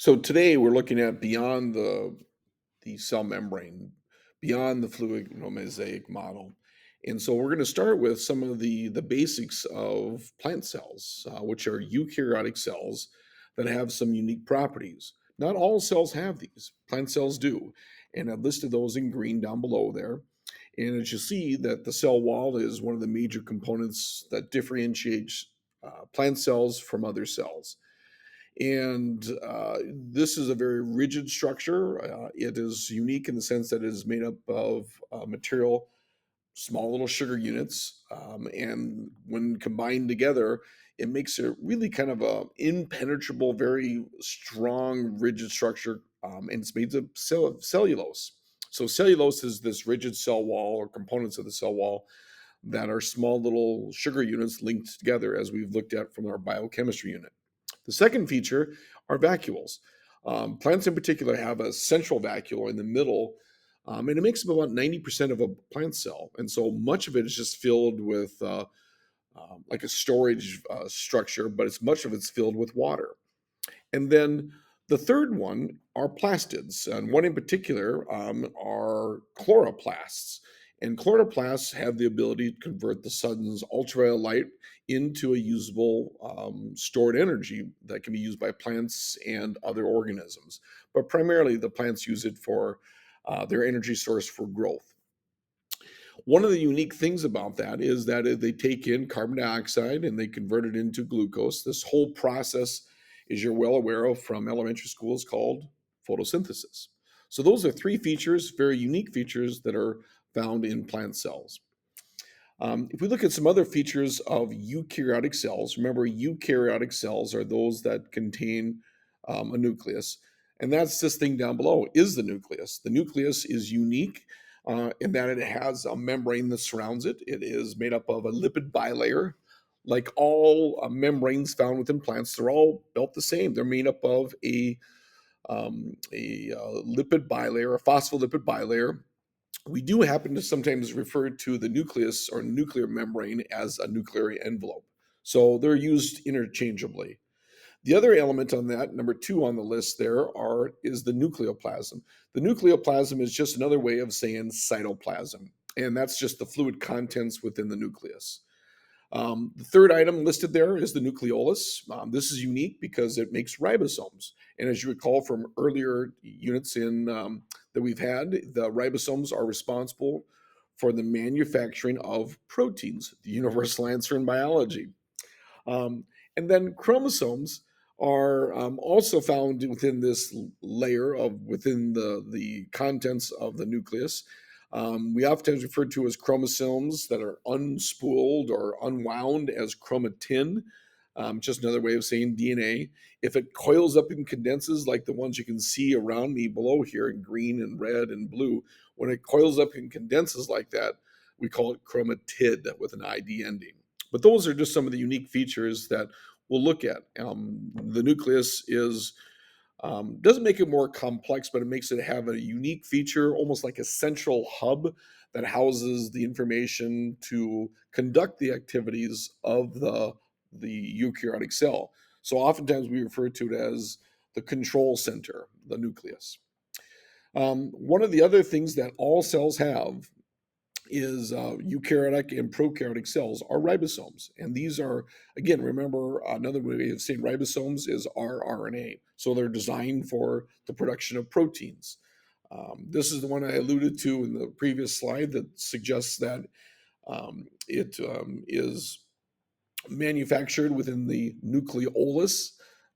So today we're looking at beyond the cell membrane, beyond the fluid mosaic model. And so we're going to start with some of the basics of plant cells, which are eukaryotic cells that have some unique properties. Not all cells have these. Plant cells do. And I've listed those in green down below there. And as you see that the cell wall is one of the major components that differentiates plant cells from other cells. And this is a very rigid structure. It is unique in the sense that it is made up of material, small little sugar units. And when combined together, it makes it really kind of a impenetrable, very strong, rigid structure. And it's made of cellulose. So cellulose is this rigid cell wall or components of the cell wall that are small little sugar units linked together, as we've looked at from our biochemistry unit. The second feature are vacuoles. Plants in particular have a central vacuole in the middle, and it makes up about 90% of a plant cell. And so much of it is just filled with like a storage structure, but much of it's filled with water. And then the third one are plastids, and one in particular are chloroplasts. And chloroplasts have the ability to convert the sun's ultraviolet light into a usable stored energy that can be used by plants and other organisms. But primarily, the plants use it for their energy source for growth. One of the unique things about that is that they take in carbon dioxide and they convert it into glucose. This whole process, as you're well aware of from elementary school, is called photosynthesis. So those are three features, very unique features that are found in plant cells. If we look at some other features of eukaryotic cells, remember eukaryotic cells are those that contain a nucleus. And that's this thing down below is the nucleus. The nucleus is unique in that it has a membrane that surrounds it. It is made up of a lipid bilayer. Like all membranes found within plants, they're all built the same. They're made up of a lipid bilayer, a phospholipid bilayer. We do happen to sometimes refer to the nucleus or nuclear membrane as a nuclear envelope. So they're used interchangeably. The other element on that, number two on the list is the nucleoplasm. The nucleoplasm is just another way of saying cytoplasm, and that's just the fluid contents within the nucleus. The third item listed there is the nucleolus. This is unique because it makes ribosomes. And as you recall from earlier units that we've had, the ribosomes are responsible for the manufacturing of proteins, the universal answer in biology. And then chromosomes are also found within this layer of within the contents of the nucleus. We often refer to as chromosomes that are unspooled or unwound as chromatin, just another way of saying DNA. If it coils up and condenses like the ones you can see around me below here in green and red and blue, when it coils up and condenses like that, we call it chromatid with an ID ending. But those are just some of the unique features that we'll look at. The nucleus doesn't make it more complex, but it makes it have a unique feature, almost like a central hub that houses the information to conduct the activities of the eukaryotic cell. So oftentimes we refer to it as the control center, the nucleus. One of the other things that all cells have is eukaryotic and prokaryotic cells are ribosomes. And these are, again, remember another way of saying ribosomes is rRNA. So they're designed for the production of proteins. This is the one I alluded to in the previous slide that suggests that it is manufactured within the nucleolus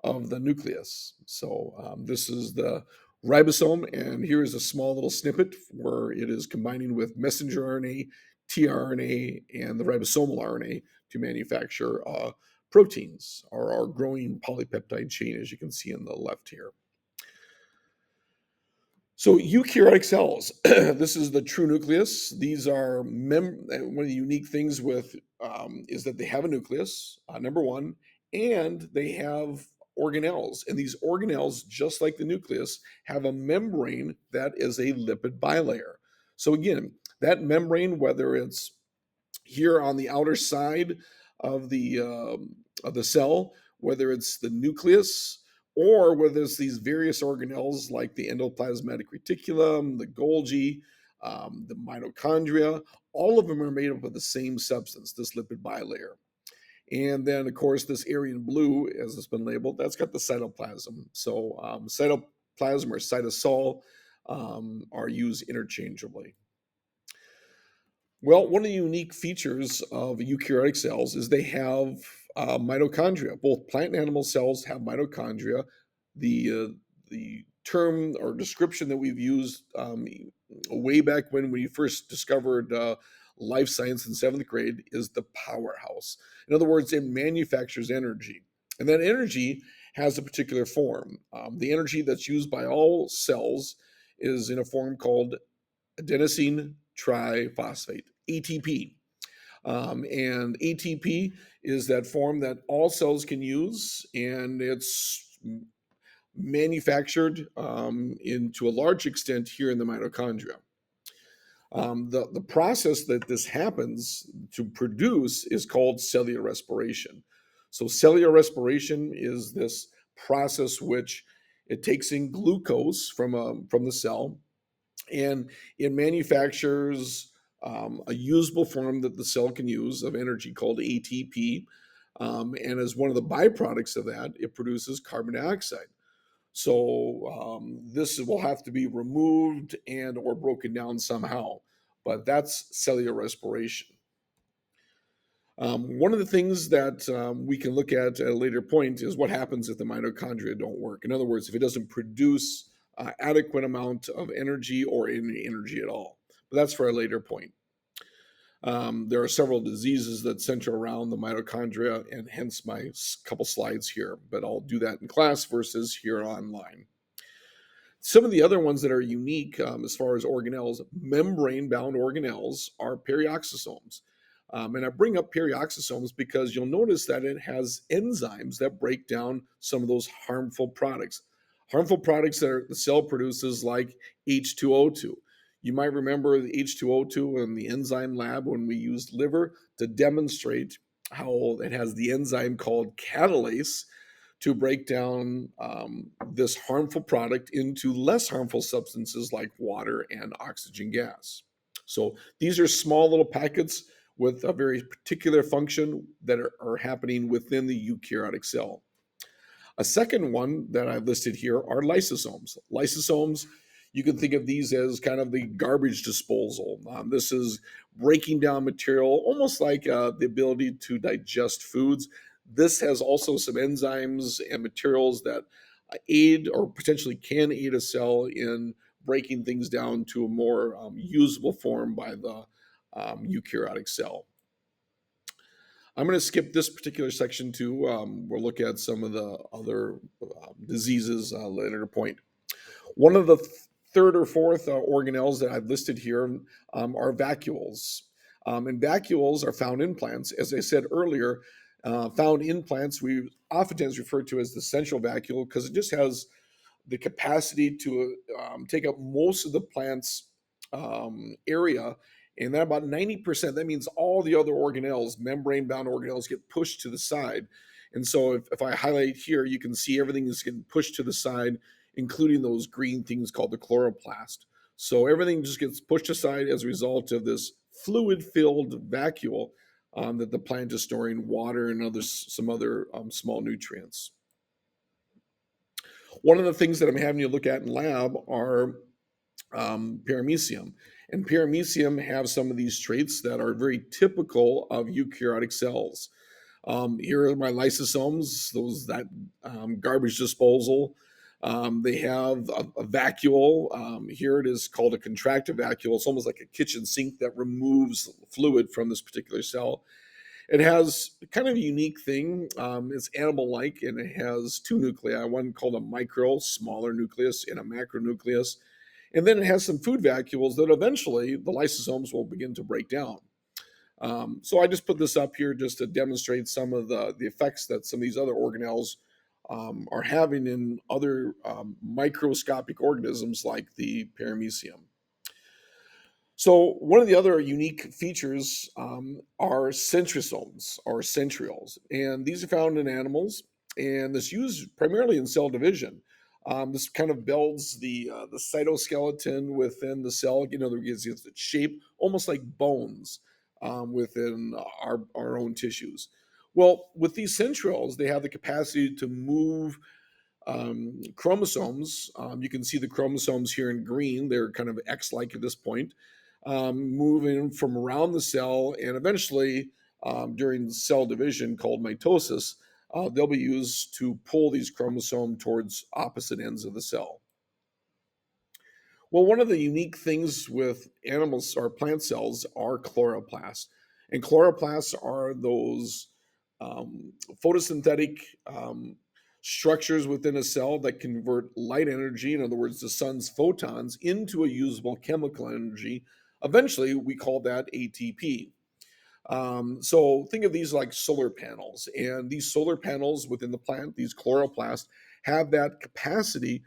of the nucleus. So this is the ribosome, and here is a small little snippet where it is combining with messenger RNA, tRNA, and the ribosomal RNA to manufacture proteins or our growing polypeptide chain, as you can see on the left here. So eukaryotic cells, this is the true nucleus. These are one of the unique things with is that they have a nucleus, number one, and they have organelles. And these organelles, just like the nucleus, have a membrane that is a lipid bilayer. So again, that membrane, whether it's here on the outer side of the cell, whether it's the nucleus, or whether it's these various organelles like the endoplasmatic reticulum, the Golgi, the mitochondria. All of them are made up of the same substance, this lipid bilayer. And then, of course, this Aryan blue, as it's been labeled, that's got the cytoplasm. So cytoplasm or cytosol are used interchangeably. Well, one of the unique features of eukaryotic cells is they have mitochondria. Both plant and animal cells have mitochondria. The term or description that we've used way back when we first discovered life science in seventh grade is the powerhouse. In other words, it manufactures energy, and that energy has a particular form. The energy that's used by all cells is in a form called adenosine triphosphate, ATP. And ATP is that form that all cells can use, and it's manufactured into a large extent here in the mitochondria. The process that this happens to produce is called cellular respiration. So cellular respiration is this process which it takes in glucose from the cell, and it manufactures a usable form that the cell can use of energy called ATP. And as one of the byproducts of that, it produces carbon dioxide. So this will have to be removed and or broken down somehow. But that's cellular respiration. One of the things that we can look at a later point is what happens if the mitochondria don't work. In other words, if it doesn't produce adequate amount of energy or any energy at all. But that's for a later point. There are several diseases that center around the mitochondria, and hence my couple slides here. But I'll do that in class versus here online. Some of the other ones that are unique as far as organelles, membrane-bound organelles, are perioxysomes. And I bring up perioxysomes because you'll notice that it has enzymes that break down some of those harmful products. Harmful products that the cell produces, like H2O2. You might remember the H2O2 in the enzyme lab when we used liver to demonstrate how it has the enzyme called catalase to break down this harmful product into less harmful substances like water and oxygen gas. So these are small little packets with a very particular function that are happening within the eukaryotic cell. A second one that I've listed here are lysosomes. Lysosomes, you can think of these as kind of the garbage disposal. This is breaking down material, almost like the ability to digest foods. This has also some enzymes and materials that aid or potentially can aid a cell in breaking things down to a more usable form by the eukaryotic cell. I'm going to skip this particular section too. We'll look at some of the other diseases later point. One of the third or fourth organelles that I've listed here are vacuoles. And vacuoles are found in plants. As I said earlier, found in plants, we oftentimes refer to as the central vacuole because it just has the capacity to take up most of the plant's area. And then about 90%, that means all the other organelles, membrane-bound organelles, get pushed to the side. And so if I highlight here, you can see everything is getting pushed to the side, including those green things called the chloroplast. So everything just gets pushed aside as a result of this fluid-filled vacuole that the plant is storing water and some other small nutrients. One of the things that I'm having you look at in lab are paramecium. And paramecium have some of these traits that are very typical of eukaryotic cells. Here are my lysosomes, that garbage disposal. They have a vacuole. Here it is called a contractive vacuole. It's almost like a kitchen sink that removes fluid from this particular cell. It has kind of a unique thing. It's animal-like, and it has two nuclei, one called a micro, smaller nucleus, and a macronucleus. And then it has some food vacuoles that eventually the lysosomes will begin to break down. So I just put this up here just to demonstrate some of the effects that some of these other organelles are having in other microscopic organisms like the paramecium. So one of the other unique features are centrosomes or centrioles, and these are found in animals. and it's used primarily in cell division. This kind of builds the cytoskeleton within the cell. You know, gives its shape almost like bones within our own tissues. Well, with these centrioles, they have the capacity to move chromosomes. You can see the chromosomes here in green. They're kind of X-like at this point, moving from around the cell, and eventually, during cell division called mitosis, they'll be used to pull these chromosomes towards opposite ends of the cell. Well, one of the unique things with animals or plant cells are chloroplasts. And chloroplasts are those um, photosynthetic structures within a cell that convert light energy, in other words, the sun's photons, into a usable chemical energy. Eventually, we call that ATP. So think of these like solar panels, and these solar panels within the plant, these chloroplasts, have that capacity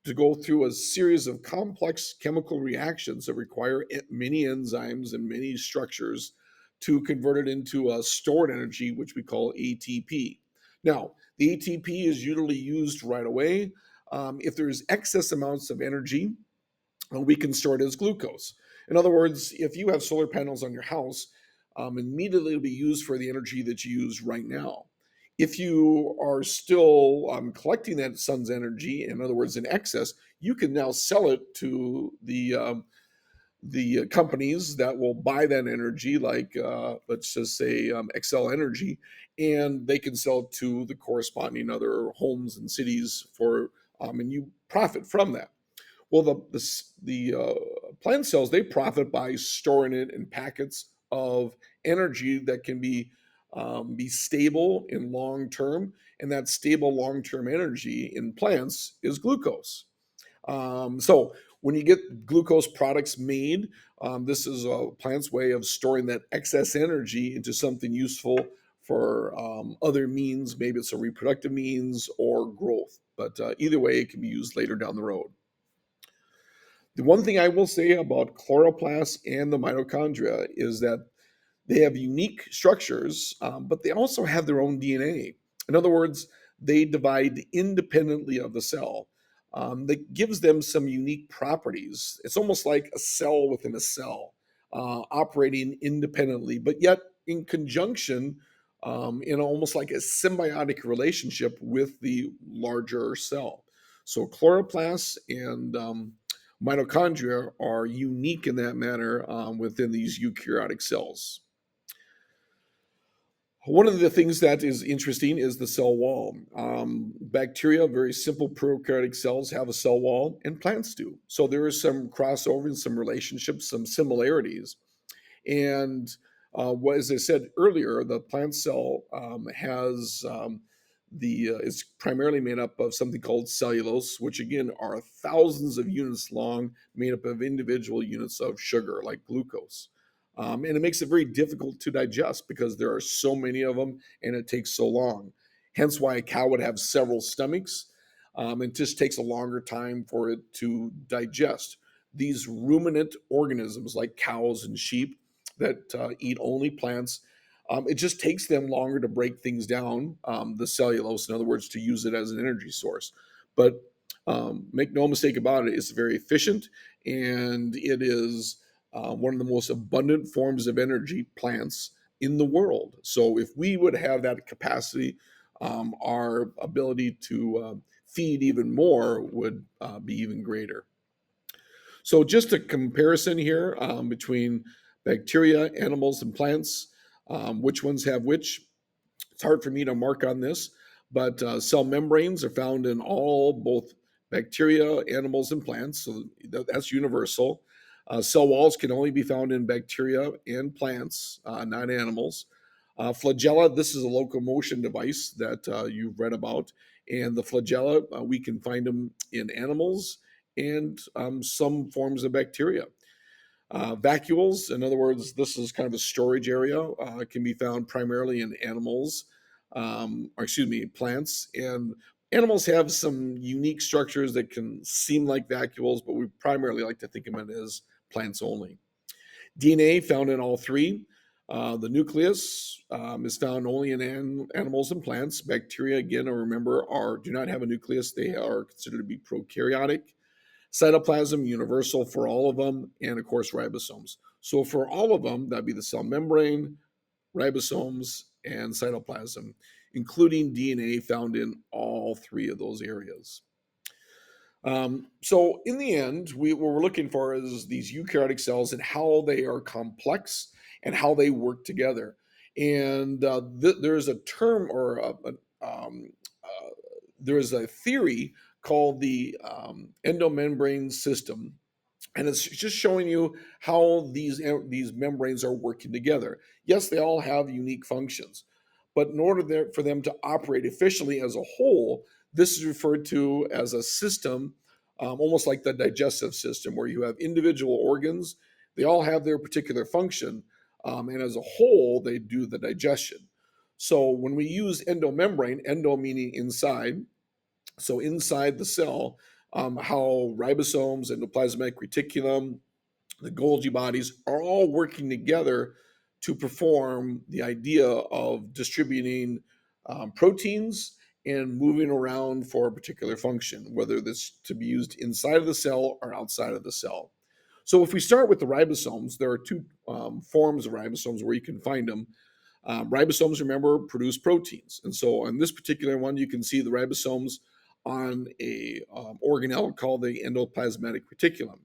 to go through a series of complex chemical reactions that require many enzymes and many structures to convert it into a stored energy, which we call ATP. Now, the ATP is usually used right away. If there's excess amounts of energy, we can store it as glucose. In other words, if you have solar panels on your house, immediately it'll be used for the energy that you use right now. If you are still collecting that sun's energy, in other words, in excess, you can now sell it to the companies that will buy that energy, like let's just say Excel Energy, and they can sell it to the corresponding other homes and cities for, and you profit from that. Well, the plant cells, they profit by storing it in packets of energy that can be stable in long term, and that stable long term energy in plants is glucose. So when you get glucose products made, this is a plant's way of storing that excess energy into something useful for other means. Maybe it's a reproductive means or growth, but either way, it can be used later down the road. The one thing I will say about chloroplasts and the mitochondria is that they have unique structures, but they also have their own DNA. In other words, they divide independently of the cell. That gives them some unique properties. It's almost like a cell within a cell, operating independently, but yet in conjunction, in almost like a symbiotic relationship with the larger cell. So chloroplasts and mitochondria are unique in that manner within these eukaryotic cells. One of the things that is interesting is the cell wall. Bacteria, very simple prokaryotic cells, have a cell wall, and plants do. So there is some crossover and some relationships, some similarities. And as I said earlier, the plant cell has is primarily made up of something called cellulose, which again are thousands of units long, made up of individual units of sugar like glucose. And it makes it very difficult to digest because there are so many of them and it takes so long. Hence, why a cow would have several stomachs. It just takes a longer time for it to digest. These ruminant organisms, like cows and sheep, that eat only plants, it just takes them longer to break things down, the cellulose, in other words, to use it as an energy source. But make no mistake about it, it's very efficient and it is one of the most abundant forms of energy plants in the world. So if we would have that capacity, our ability to feed even more would be even greater. So just a comparison here between bacteria, animals, and plants. Which ones have which? It's hard for me to mark on this, but cell membranes are found in all, both bacteria, animals, and plants. So that's universal. Cell walls can only be found in bacteria and plants, not animals. Flagella, this is a locomotion device that you've read about. And the flagella, we can find them in animals and some forms of bacteria. Vacuoles, in other words, this is kind of a storage area, can be found primarily in animals, or excuse me, plants. And animals have some unique structures that can seem like vacuoles, but we primarily like to think of it as plants only. DNA found in all three. The nucleus is found only in animals and plants. Bacteria, again, remember, do not have a nucleus. They are considered to be prokaryotic. Cytoplasm, universal for all of them, and of course, ribosomes. So for all of them, that'd be the cell membrane, ribosomes, and cytoplasm, including DNA found in all three of those areas. So in the end, what we're looking for is these eukaryotic cells and how they are complex and how they work together. And there's a term or there is a theory called the endomembrane system, and it's just showing you how these membranes are working together. Yes, they all have unique functions, but in order for them to operate efficiently as a whole, this is referred to as a system, almost like the digestive system, where you have individual organs. They all have their particular function, and as a whole, they do the digestion. So when we use endomembrane, endo meaning inside, so inside the cell, how ribosomes, endoplasmic reticulum, the Golgi bodies are all working together to perform the idea of distributing proteins and moving around for a particular function, whether this to be used inside of the cell or outside of the cell. So if we start with the ribosomes, there are two forms of ribosomes where you can find them. Ribosomes, remember, produce proteins. And so on this particular one, you can see the ribosomes on a organelle called the endoplasmatic reticulum.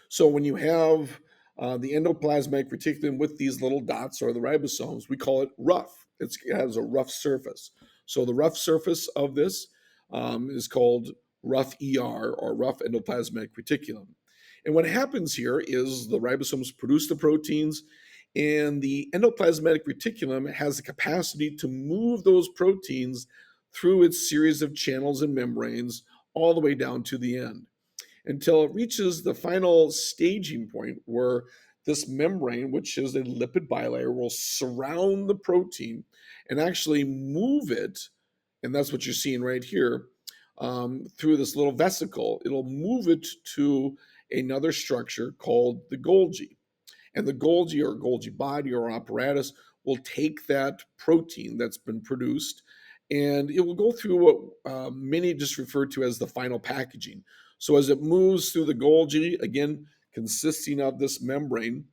So when you have the endoplasmic reticulum with these little dots or the ribosomes, we call it rough. It has a rough surface. So the rough surface of this is called rough ER or rough endoplasmic reticulum. And what happens here is the ribosomes produce the proteins, and the endoplasmatic reticulum has the capacity to move those proteins through its series of channels and membranes all the way down to the end until it reaches the final staging point where this membrane, which is a lipid bilayer, will surround the protein and actually move it. And that's what you're seeing right here through this little vesicle. It'll move it to another structure called the Golgi. And the Golgi or Golgi body or apparatus will take that protein that's been produced and it will go through what many just refer to as the final packaging. So as it moves through the Golgi, again, consisting of this membrane,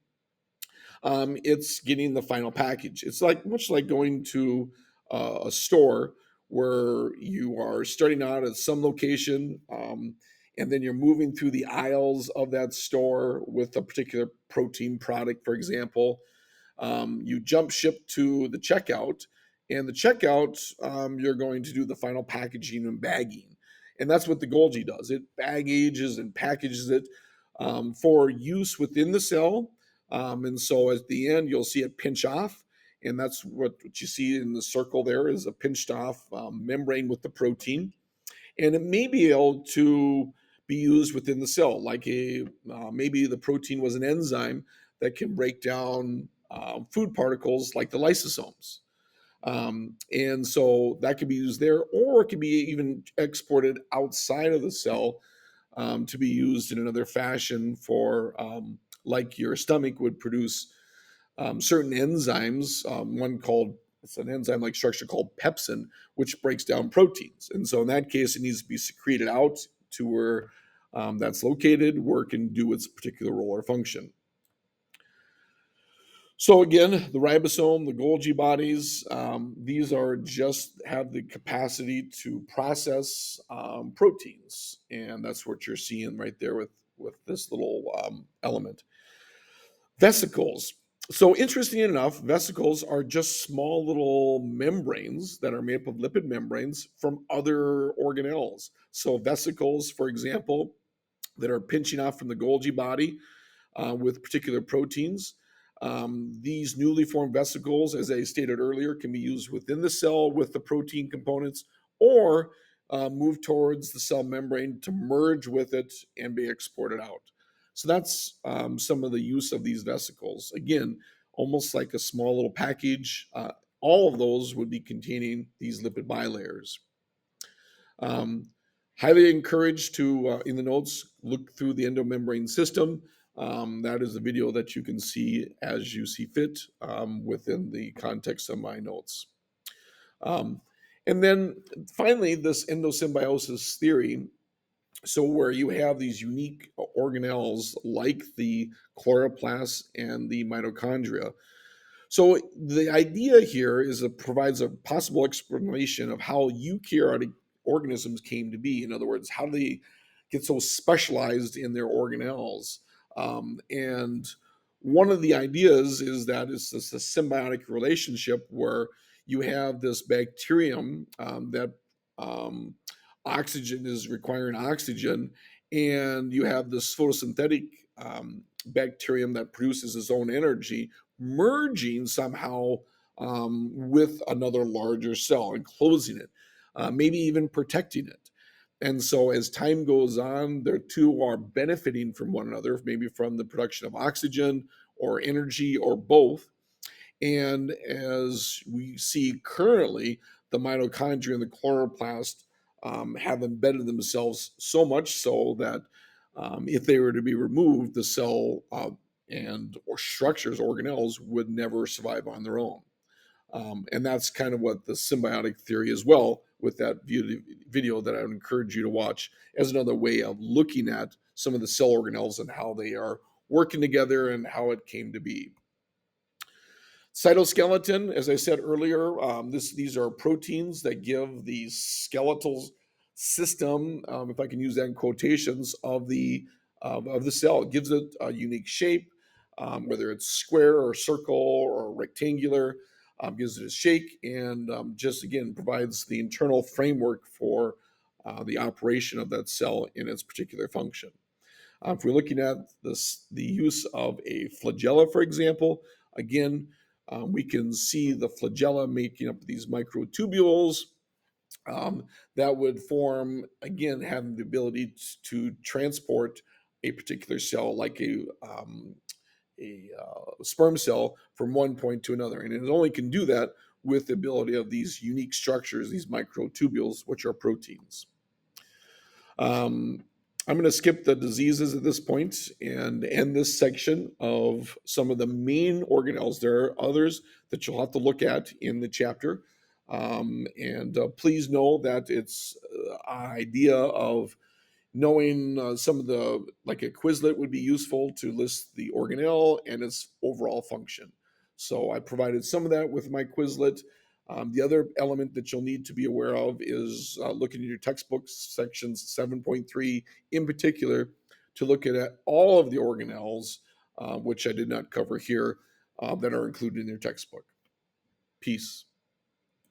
it's getting the final package. It's like much like going to a store where you are starting out at some location, and then you're moving through the aisles of that store with a particular protein product, for example. You jump ship to the checkout, and the checkout, you're going to do the final packaging and bagging. And that's what the Golgi does. It baggages and packages it for use within the cell. And so at the end, you'll see it pinch off. And that's what you see in the circle there is a pinched off membrane with the protein. And it may be able to be used within the cell, like maybe the protein was an enzyme that can break down food particles like the lysosomes. And so that could be used there, or it could be even exported outside of the cell to be used in another fashion for, like your stomach would produce certain enzymes, one called, it's an enzyme like structure called pepsin, which breaks down proteins. And so in that case, it needs to be secreted out to where that's located, where it can do its particular role or function. So again, the ribosome, the Golgi bodies, these are just have the capacity to process proteins, and that's what you're seeing right there with this little element. Vesicles. So interesting enough, vesicles are just small little membranes that are made up of lipid membranes from other organelles. So vesicles, for example, that are pinching off from the Golgi body with particular proteins. These newly formed vesicles, as I stated earlier, can be used within the cell with the protein components or move towards the cell membrane to merge with it and be exported out. So that's some of the use of these vesicles. Again, almost like a small little package. All of those would be containing these lipid bilayers. Highly encouraged to, in the notes, look through the endomembrane system. That is a video that you can see as you see fit within the context of my notes. Um, and then finally, this endosymbiosis theory. So, where you have these unique organelles like the chloroplasts and the mitochondria. So the idea here is it provides a possible explanation of how eukaryotic organisms came to be. In other words, how do they get so specialized in their organelles? And one of the ideas is that it's this a symbiotic relationship where you have this bacterium that um, oxygen is requiring oxygen, and you have this photosynthetic bacterium that produces its own energy merging somehow with another larger cell and closing it, maybe even protecting it. And so as time goes on, the two are benefiting from one another, maybe from the production of oxygen or energy or both. And as we see currently, the mitochondria and the chloroplast have embedded themselves so much so that if they were to be removed, the cell and or structures, organelles, would never survive on their own. And that's kind of what the symbiotic theory as well, with that video that I would encourage you to watch as another way of looking at some of the cell organelles and how they are working together and how it came to be. Cytoskeleton, as I said earlier, these are proteins that give the skeletal system, if I can use that in quotations, of the cell. It gives it a unique shape, whether it's square or circle or rectangular, gives it a shake, and just again provides the internal framework for the operation of that cell in its particular function. If we're looking at this, the use of a flagella, for example, again, we can see the flagella making up these microtubules that would form, again, having the ability to transport a particular cell, like a sperm cell, from one point to another. And it only can do that with the ability of these unique structures, these microtubules, which are proteins. I'm going to skip the diseases at this point and end this section of some of the main organelles. There are others that you'll have to look at in the chapter. And please know that it's idea of knowing some of the, like a Quizlet would be useful to list the organelle and its overall function. So I provided some of that with my Quizlet. The other element that you'll need to be aware of is looking at your textbooks, sections 7.3 in particular, to look at all of the organelles, which I did not cover here, that are included in your textbook. Peace.